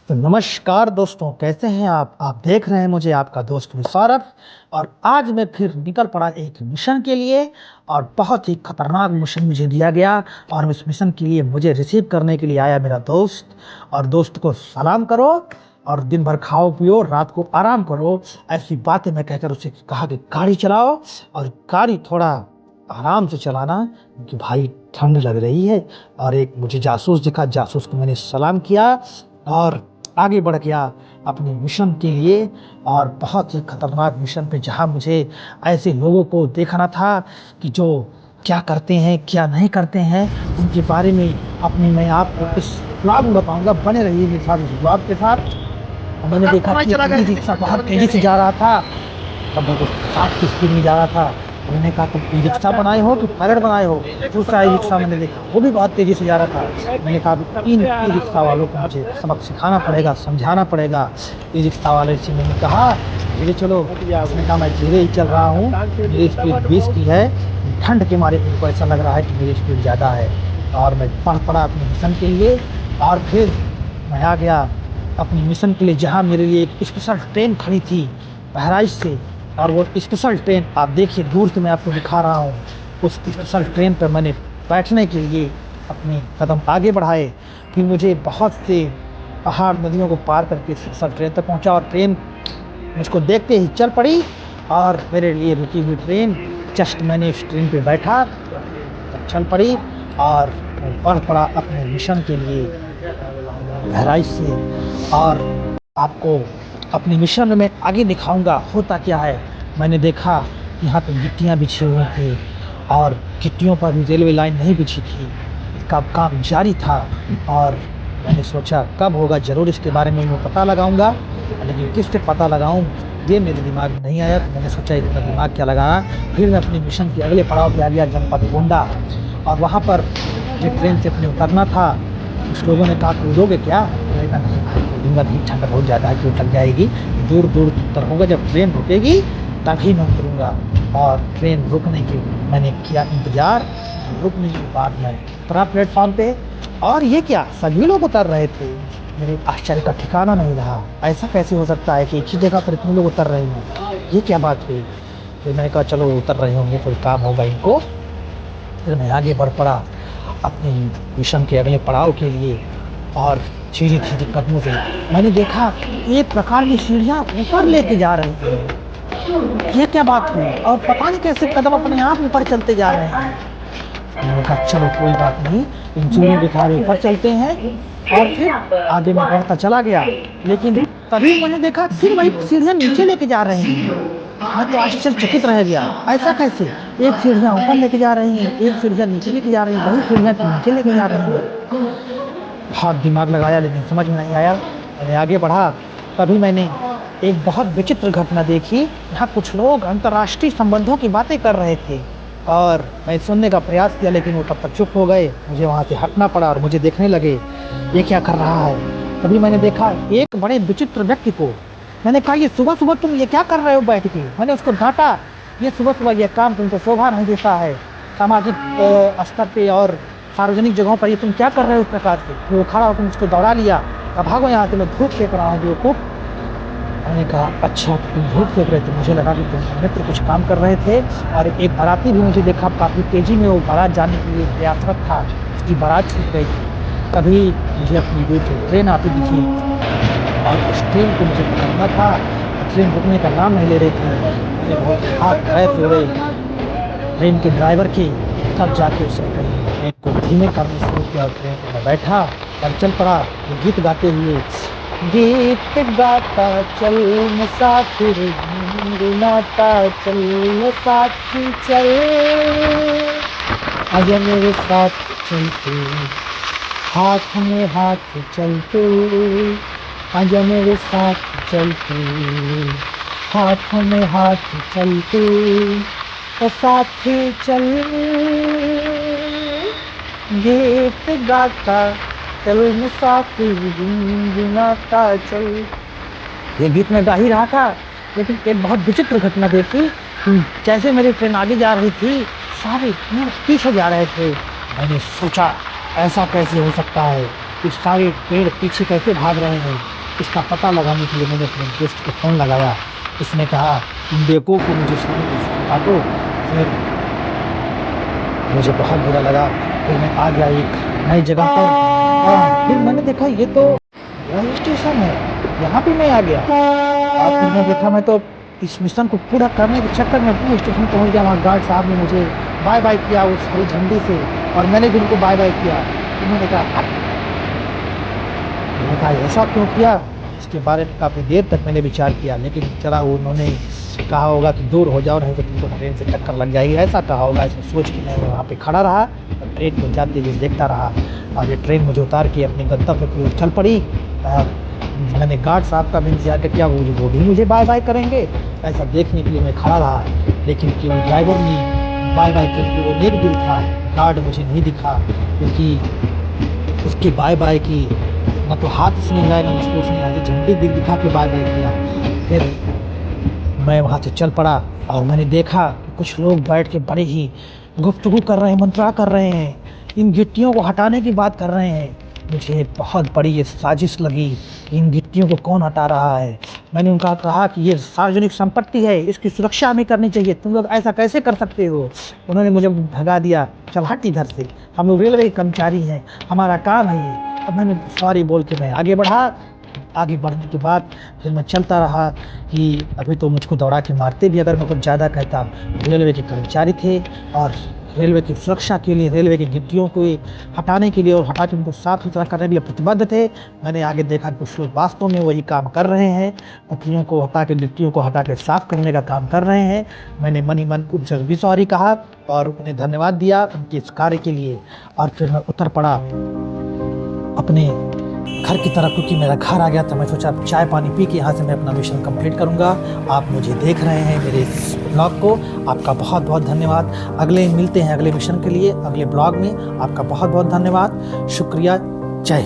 तो नमस्कार दोस्तों, कैसे हैं आप देख रहे हैं मुझे आपका दोस्त मुशर्रफ। और आज मैं फिर निकल पड़ा एक मिशन के लिए। और बहुत ही खतरनाक मिशन मुझे दिया गया। और इस मिशन के लिए मुझे रिसीव करने के लिए आया मेरा दोस्त। और दोस्त को सलाम करो और दिन भर खाओ पियो, रात को आराम करो, ऐसी बातें मैं कहकर उसे कहा कि गाड़ी चलाओ और गाड़ी थोड़ा आराम से चलाना क्योंकि भाई ठंड लग रही है। और एक मुझे जासूस दिखा, जासूस को मैंने सलाम किया और आगे बढ़ गया अपने मिशन के लिए। और बहुत ही खतरनाक मिशन पे, जहाँ मुझे ऐसे लोगों को देखना था कि जो क्या करते हैं क्या नहीं करते हैं, उनके बारे में अपने मैं आपको इस ब्लॉग में बताऊंगा। बने रहिए मेरे साथ इस ब्लॉग के साथ। और मैंने देखा कि एक रिक्शा बहुत तेजी से जा रहा था, तब वो 60 की स्पीड में जा रहा था। मैंने कहा तुम ई रिक्शा बनाए हो कि पायलट बनाए हो। दूसरा ई रिक्शा मैंने देखा, वो भी बहुत तेजी से जा रहा था। मैंने कहा तीन ई रिक्शा वालों को मुझे सबक सिखाना पड़ेगा, समझाना पड़ेगा। ई रिक्शा वाले से मैंने कहा धीरे चलो। उसने कहा मैं धीरे ही चल रहा हूँ, मेरी स्पीड 20 की है। ठंड के मारे मुझको ऐसा लग रहा है कि मेरी स्पीड ज़्यादा है। और मैं बढ़ पड़ा अपने मिशन के लिए। और फिर मैं आ गया अपने मिशन के लिए, जहाँ मेरे लिए एक स्पेशल ट्रेन खड़ी थी बहराइच से। और वो स्पेशल ट्रेन आप देखिए, दूर से मैं आपको दिखा रहा हूँ। उस स्पेशल ट्रेन पर मैंने बैठने के लिए अपने कदम आगे बढ़ाए। फिर मुझे बहुत से पहाड़ नदियों को पार करके स्पेशल ट्रेन तक पहुँचा। और ट्रेन मुझको देखते ही चल पड़ी और मेरे लिए रुकी हुई ट्रेन, जस्ट मैंने उस ट्रेन पे बैठा तब चल पड़ी। और मैं बढ़ पड़ा अपने मिशन के लिए गहराई से। और आपको अपने मिशन में मैं आगे दिखाऊंगा होता क्या है। मैंने देखा यहाँ पे गिट्टियाँ बिछी हुई थी और गिट्टियों पर भी रेलवे लाइन नहीं बिछी थी, इसका काम जारी था। और मैंने सोचा कब होगा, ज़रूर इसके बारे में मैं पता लगाऊंगा, लेकिन किस से पता लगाऊं ये मेरे दिमाग में नहीं आया। तो मैंने सोचा इतना दिमाग क्या लगाना। फिर मैं अपने मिशन के अगले पड़ाव पे आ गया, जनपद गोंडा। और वहाँ पर मुझे ट्रेन से अपने उतरना था। कुछ लोगों ने कहा कूदोगे क्या, मैंने कहा नहीं भाई कूदूंगा नहीं, ठंड बहुत ज़्यादा है, चोट लग जाएगी। दूर दूर उतरूंगा, जब ट्रेन रुकेगी तभी मैं उतरूंगा। और ट्रेन रुकने की मैंने किया इंतज़ार। रुकने के बाद मैं उतरा प्लेटफॉर्म पे। और ये क्या, सभी लोग उतर रहे थे। मेरे आश्चर्य का ठिकाना नहीं रहा, ऐसा कैसे हो सकता है कि एक ही जगह पर इतने लोग उतर रहे हैं, ये क्या बात हुई। फिर मैंने कहा चलो उतर रहे होंगे, कोई काम होगा इनको। फिर मैं आगे बढ़ पड़ा अपने मिशन के अगले पड़ाव के लिए। और धीरे धीरे कदमों से मैंने देखा एक प्रकार की सीढ़ियाँ ऊपर लेके जा रही हैं, ये क्या बात हुई। और पता नहीं कैसे कदम अपने आप ऊपर चलते जा रहे हैं। मैंने कहा चलो कोई बात नहीं, इन सीढ़ियों के सहारे ऊपर चलते हैं। और फिर आगे मैं बढ़ता चला गया, लेकिन तभी मैंने देखा फिर वही सीढ़ियाँ नीचे लेके जा रहे हैं। मैं तो आश्चर्यचकित रह गया, ऐसा कैसे। एक सीढ़ियाँ ऊपर लेके जा रही हैं, एक सीढ़ियाँ नीचे लेके जा रही हैं, वही सीढ़ियाँ नीचे लेके जा रही हैं। बहुत दिमाग लगाया लेकिन समझ में नहीं आया। मैंने आगे बढ़ा, तभी मैंने एक बहुत विचित्र घटना देखी। यहाँ कुछ लोग अंतर्राष्ट्रीय संबंधों की बातें कर रहे थे। और मैं सुनने का प्रयास किया, लेकिन वो तब तक चुप हो गए। मुझे वहाँ से हटना पड़ा और मुझे देखने लगे ये क्या कर रहा है। तभी मैंने देखा एक बड़े विचित्र व्यक्ति को। मैंने कहा ये सुबह सुबह तुम ये क्या कर रहे हो बैठ के। मैंने उसको डांटा, ये सुबह सुबह ये काम तुमको शोभा नहीं देता है, सामाजिक स्तर पे और सार्वजनिक जगहों पर ये तुम क्या कर रहे हो इस प्रकार से। फिर वो खड़ा होकर मुझको दौड़ा लिया, कहा भागो यहाँ से, मैं धूप सेक रहा हूँ बेवकूफ। मैंने कहा अच्छा तुम धूप सेक रहे थे, मुझे लगा कि तुम मित्र कुछ काम कर रहे थे। और एक बाराती भी मुझे देखा, काफ़ी तेजी में वो बारात जाने के लिए प्रयासरत था, उसकी बारात छूट गई थी। तभी मुझे अपनी दूसरी ट्रेन आती दिखी और उस ट्रेन को मुझे पकड़ना था। ट्रेन रुकने का नाम नहीं ले रही थी। मैंने बहुत हाथ पैर जोड़े ट्रेन के ड्राइवर के, तब जाके उसने ट्रेन को धीमे करने शुरू किया और ट्रेन में मैं बैठा और चल पड़ा ये गीत गाते हुए। गीत गाता चल मुसाफिर, गुनगुनाता चल साथी चल, आजा मेरे साथ चलते, हाथ में हाथ चलते, आजा मेरे साथ चलते, हाथ में हाथ चलते, तो साथी चल। गीत गाता चल मुसाफिर, गुनगुनाता चल। ये गीत मैं गा ही रहा था, लेकिन एक बहुत विचित्र घटना देखी। जैसे मेरी ट्रेन आगे जा रही थी, सारे पेड़ पीछे जा रहे थे। मैंने सोचा ऐसा कैसे हो सकता है कि सारे पेड़ पीछे कैसे भाग रहे हैं। इसका पता लगाने के लिए मैंने अपने दोस्त को फ़ोन लगाया। उसने कहा तुम बेवकूफ़ हो, मुझे काटो। फिर मुझे बहुत बुरा लगा। फिर मैं आ गया एक नई जगह पर और फिर मैंने देखा ये तो रेलवे स्टेशन है, यहाँ पे मैं आ गया। और फिर मैं देखा मैं तो इस मिशन को पूरा करने के चक्कर में पूरे स्टेशन पहुँच गया। वहाँ गार्ड साहब ने मुझे बाय बाय किया उस हरी झंडी से और मैंने भी उनको बाय बाय किया। उन्होंने कहा मैंने कहा ऐसा क्यों किया? इसके बारे में काफ़ी देर तक मैंने विचार किया, लेकिन चला उन्होंने कहा होगा कि दूर हो जाओ नहीं तो तुमको ट्रेन से टक्कर लग जाएगी, ऐसा कहा होगा। ऐसा सोच के मैं वहाँ पे खड़ा रहा और ट्रेन को जाते हुए देखता रहा और ये ट्रेन मुझे उतार के अपने गंतव्य की ओर चल पड़ी। और मैंने गार्ड साहब का भी इंतज़ार किया, वो भी मुझे बाय बाय करेंगे ऐसा देखने के लिए मैं खड़ा रहा। लेकिन केवल ड्राइवर ने बाय बाय करके वो नेक दिल था, गार्ड मुझे नहीं दिखा क्योंकि उसकी बाय बाय की ना तो हाथ उसने हिलाया ना मुझको उसने हरी झंडी दिखा के बाय बाय किया। फिर मैं वहाँ से चल पड़ा और मैंने देखा कि कुछ लोग बैठ के बड़े ही गुफ्तगू कर रहे हैं, मंत्रा कर रहे हैं, इन गिट्टियों को हटाने की बात कर रहे हैं। मुझे बहुत बड़ी ये साजिश लगी कि इन गिट्टियों को कौन हटा रहा है। मैंने उनका कहा कि ये सार्वजनिक संपत्ति है, इसकी सुरक्षा हमें करनी चाहिए, तुम लोग ऐसा कैसे कर सकते हो? उन्होंने मुझे भगा दिया, चल हट इधर से, हम लोग रेलवे के कर्मचारी हैं, हमारा काम है ये। अब मैंने सॉरी बोल के मैं आगे बढ़ा। आगे बढ़ने के बाद फिर मैं चलता रहा कि अभी तो मुझको दौड़ा के मारते भी अगर मैं कुछ ज़्यादा कहता। रेलवे के कर्मचारी थे और रेलवे की सुरक्षा के लिए, रेलवे की गिट्टियों को हटाने के लिए और हटा के उनको साफ सुथरा करने के लिए प्रतिबद्ध थे। मैंने आगे देखा कि कुछ लोग वास्तव में वही काम कर रहे हैं, पटरियों को हटा के, गिट्टियों को हटा के साफ करने का काम कर रहे हैं। मैंने मन ही मन उनसे भी सॉरी कहा और उन्हें धन्यवाद दिया उनके इस कार्य के लिए। और फिर मैं उतर पड़ा अपने घर की तरफ क्योंकि मेरा घर आ गया था। मैं सोचा चाय पानी पी के यहाँ से मैं अपना मिशन कंप्लीट करूँगा। आप मुझे देख रहे हैं मेरे इस ब्लॉग को, आपका बहुत बहुत धन्यवाद। अगले मिलते हैं अगले मिशन के लिए अगले ब्लॉग में। आपका बहुत बहुत धन्यवाद, शुक्रिया।